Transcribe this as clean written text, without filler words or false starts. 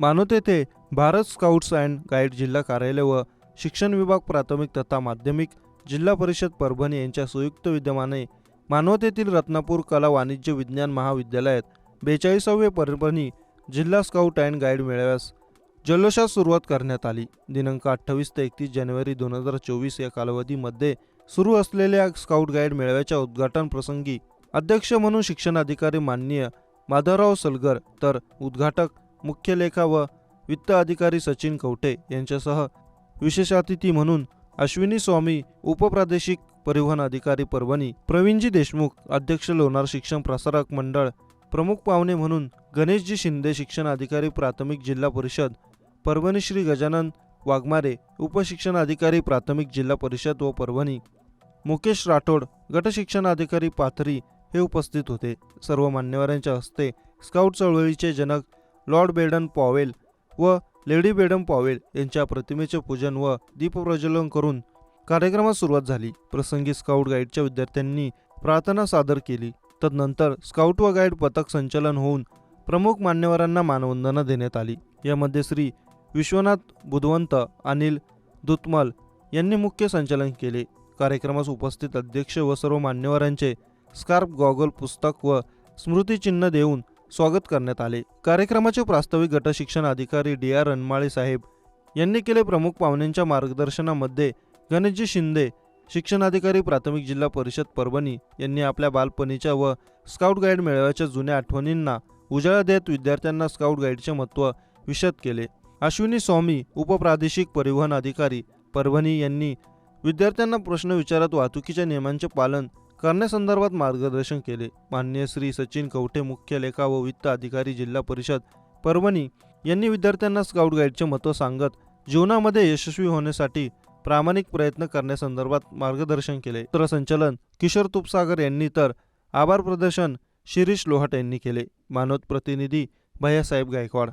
मानोत येथे Bharat scouts and guide जिल्हा कार्यालय व शिक्षण विभाग प्राथमिक तथा माध्यमिक जिल्हा परिषद परभणी यांच्या संयुक्त विद्यमाने मानवत येथील रत्नापूर कला वाणिज्य विज्ञान महाविद्यालयात 42वे परभणी जिल्हा स्काउट अँड गाईड मेळाव्यास जल्लोषात सुरुवात करण्यात आली। दिनांक 28 ते 31 जानेवारी 2024 या कालावधीमध्ये सुरू असलेल्या स्काउट गाईड मेळाव्याच्या उद्घाटन प्रसंगी अध्यक्ष म्हणून शिक्षणाधिकारी माननीय माधवराव सलगर तर उद्घाटक मुख्य लेखा व वित्त अधिकारी सचिन कवठे यांच्यासह विशेष अतिथी म्हणून अश्विनी स्वामी उपप्रादेशिक परिवहन अधिकारी परभणी, प्रवीणजी देशमुख अध्यक्ष लोणार शिक्षण प्रसारक मंडळ, प्रमुख पाहुणे म्हणून गणेशजी शिंदे शिक्षण अधिकारी प्राथमिक जिल्हा परिषद परभणी, श्री गजानन वाघमारे उपशिक्षण अधिकारी प्राथमिक जिल्हा परिषद व परभणी, मुकेश राठोड गट शिक्षण अधिकारी पाथरी हे उपस्थित होते। सर्व मान्यवरांच्या हस्ते स्काउट चळवळीचे जनक लॉर्ड बेडन पॉवेल व लेडी बेडन पॉवेल यांच्या प्रतिमेचे पूजन व दीपप्रज्वलन करून कार्यक्रमास सुरुवात झाली। प्रसंगी स्काउट गाईडच्या विद्यार्थ्यांनी प्रार्थना सादर केली। तदनंतर स्काउट व गाईड पथक संचलन होऊन प्रमुख मान्यवरांना मानवंदना देण्यात आली। यामध्ये श्री विश्वनाथ बुधवंत, अनिल दुतमल यांनी मुख्य संचालन केले। कार्यक्रमास उपस्थित अध्यक्ष व सर्व मान्यवरांचे स्कार्फ, गॉगल, पुस्तक व स्मृतिचिन्ह देऊन स्वागत करण्यात आले। कार्यक्रमाचे प्रास्ताविक गट शिक्षण अधिकारी DR रणमाळे साहेब यांनी केले। प्रमुख पाहुण्यांच्या मार्गदर्शनामध्ये गणेशजी शिंदे शिक्षणाधिकारी प्राथमिक जिल्हा परिषद परभणी यांनी आपल्या बालपणीच्या व स्काउट गाईड मेळाव्याच्या जुन्या आठवणींना उजाळा देत विद्यार्थ्यांना स्काउट गाईडचे महत्त्व विशद केले। अश्विनी स्वामी उपप्रादेशिक परिवहन अधिकारी परभणी यांनी विद्यार्थ्यांना प्रश्न विचारत वाहतुकीच्या नियमांचे पालन करण्यासंदर्भात मार्गदर्शन केले। माननीय श्री सचिन कवठे मुख्य लेखा व वित्त अधिकारी जिल्हा परिषद परभणी यांनी विद्यार्थ्यांना स्काउट गाईडचे महत्त्व सांगत जीवनामध्ये यशस्वी होण्यासाठी प्रामाणिक प्रयत्न करण्यासंदर्भात मार्गदर्शन केले। सूत्रसंचालन किशोर तुपसागर यांनी तर आभार प्रदर्शन शिरीष लोहाट यांनी केले। मानवत प्रतिनिधी भैयासाहेब गायकवाड।